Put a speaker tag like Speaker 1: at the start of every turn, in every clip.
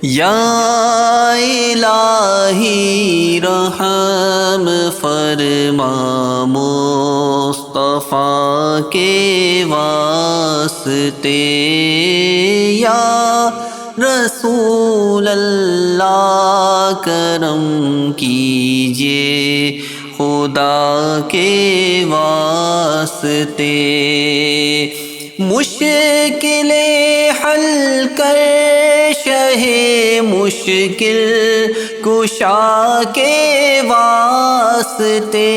Speaker 1: یا الہی رحم فرما مصطفیٰ کے واسطے، یا رسول اللہ کرم کیجئے خدا کے واسطے، مشکل حل کر شہ مشکل کشا کے واسطے،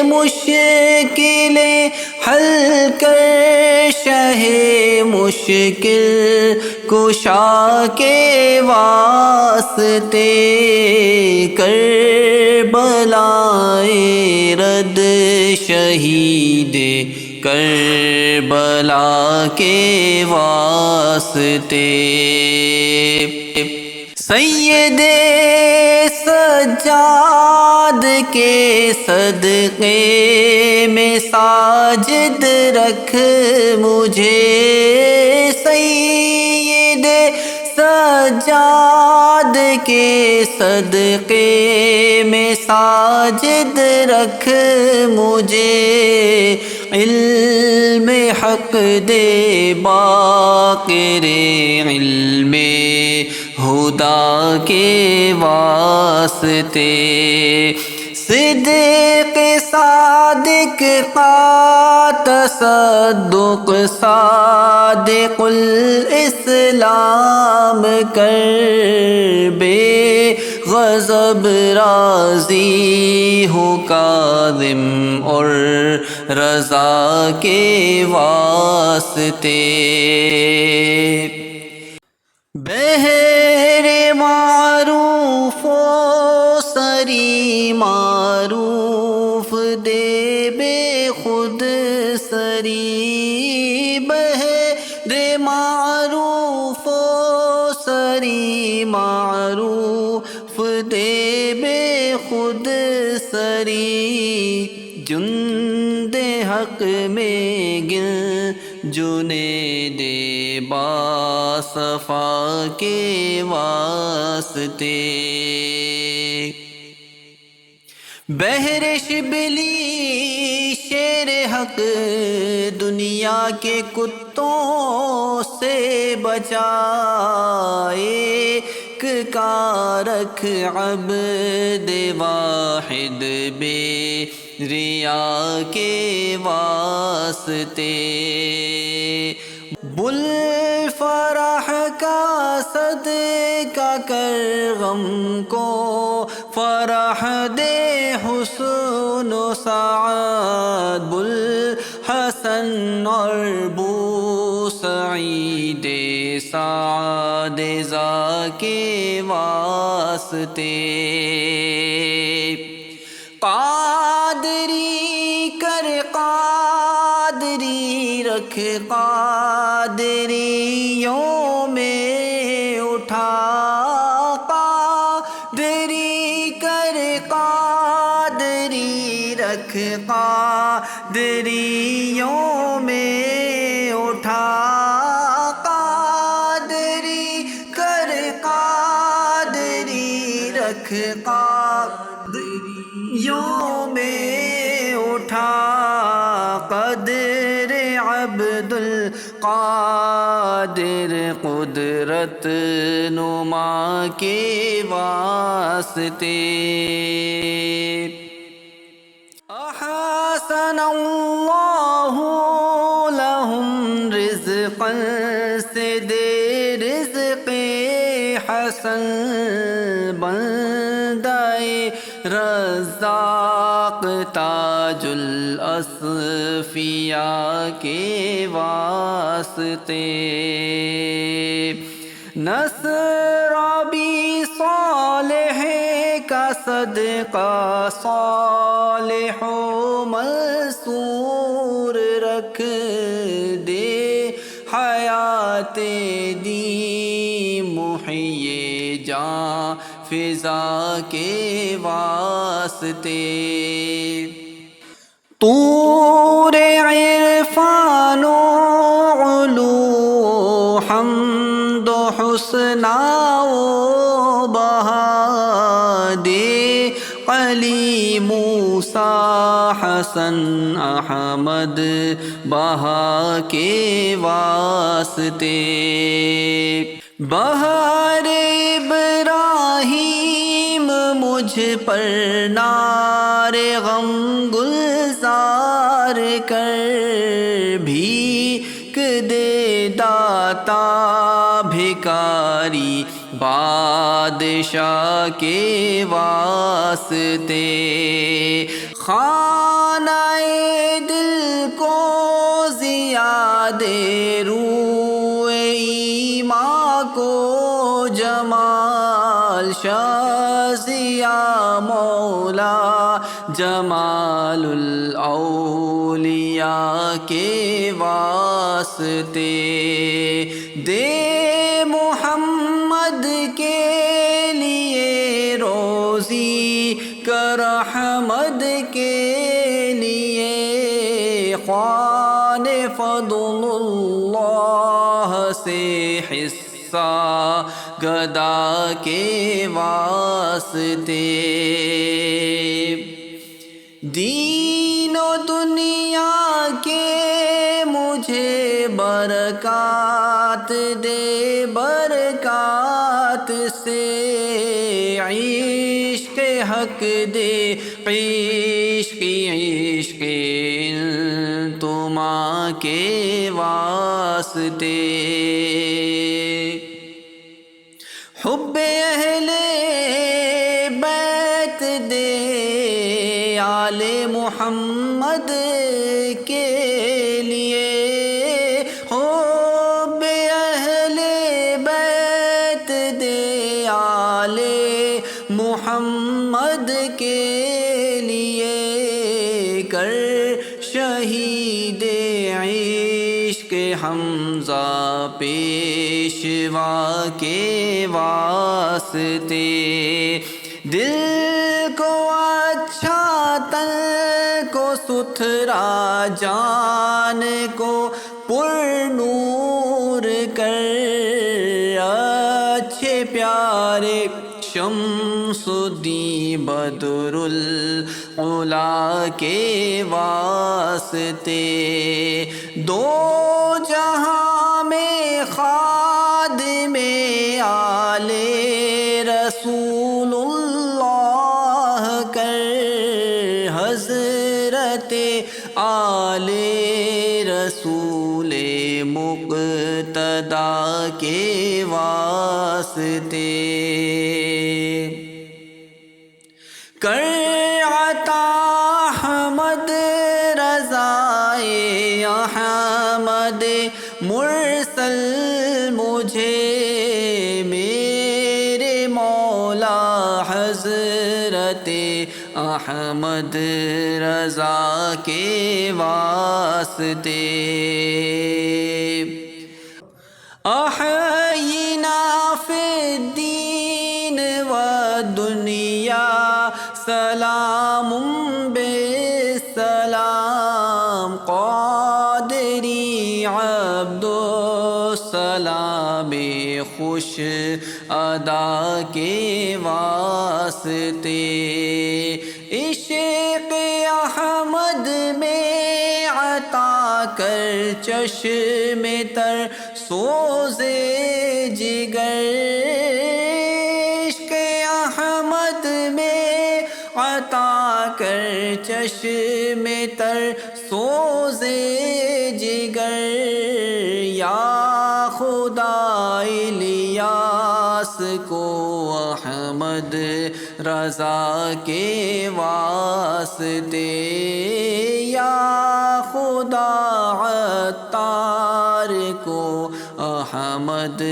Speaker 1: مشکل حل کر شہ مشکل کشا کے واسطے، کربلائے رد شہید کربلا کے واسطے، سید سجاد کے صدقے میں ساجد رکھ مجھے، سید سجاد کے صدقے میں ساجد رکھ مجھے، علم حق دے باقر علم خدا کے واسطے، صدق صادق کا تصدق صادق الاسلام کر، بے غضب راضی ہو کاظم اور رضا کے واسطے، بہر معروف و سری معروف دے بے خود سری، بہر معروف و سری معروف دے بے خود سری، جند حق میں گن جنید باصفا کے واسطے، بحر شبلی شیر حق دنیا کے کتوں سے بچائے، کا رکھ عبد واحد بے ریا کے واسطے، بل فرح کا صدقہ کر غم کو فرح دے حسن و سعاد، بل حسن اور بو سعید سعد زا کے واسطے، قادری کر قادری رکھ قادریوں میں اٹھا، قادری کر قادری رکھ قادریوں میں اٹھا، قادری کر قادری رکھ قادریوں میں اٹھا، قدر عبد القادر قدرت نما کے واسطے، احسن اللہ لہم رزقا سے دے رزق حسن، بندائے رزاق تاج الاصفیاء کے واسطے، نصرابی صالح کا صدقہ صالح و منصور رکھ دے، حیات دی محیی جاں فضا کے واسطے، طور عرفان و علو حمد و حسناؤ بہا دے علی موسیٰ حسن احمد بہا کے واسطے بہار ابراہیم مجھ پر نار غم گلزار کر بھیک دے داتا بھکاری بادشاہ کے واسطے خانہ دل کو زیاد روح ایمان کو جمال شازیہ مولا جمال الاولیاء کے واسطے دے محمد کے لیے روزی کر احمد کے لیے خوان فضل اللہ سے حصہ گدا کے واسطے دین و دنیا کے مجھے برکات دے برکات سے عشق حق دے عشق عشق تما کے واسطے حب اہل بیت دے آل محمد کے لیے حب اہل بیت دے آل محمد کے لیے کر شہید عشق حمزہ پیشوا کے واسطے دل کو اچھا تن کو ستھرا جان کو پر نور کر اچھے پیارے شمس الدین بدر العلا کے واسطے دو جہاں میں خادم آل رسول اللہ کر حضرت آل رسول مقتدی کے واسطے کر عطا احمد رضائے احمد مرسل مجھے میرے مولا حضرت احمد رضا کے واسطے احینا فی الدین والدنیا سلام بالسلام قادری عبد السلام خوش ادا کے واسطے عشق احمد میں عطا کر چشم تر سوزے جگر عشق احمد میں عطا کر چشم تر سوزے جگر یا خدا الیاس کو احمد رضا کے واسطے یا خدا عطار کو احمد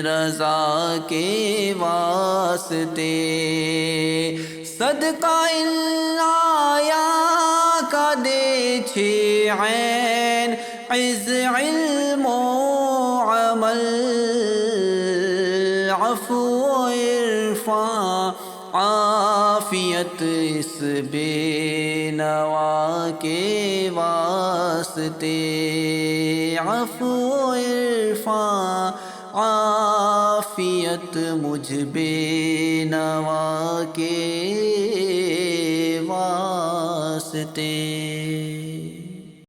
Speaker 1: رضا کے واسطے صدقہ اللہ کا دے چھ عین عز علم و عمل عفو و عرفان عافیت اس بے نوا کے واسطے عفو و عرفان عافیت مجھ بے نوا کے واسطے.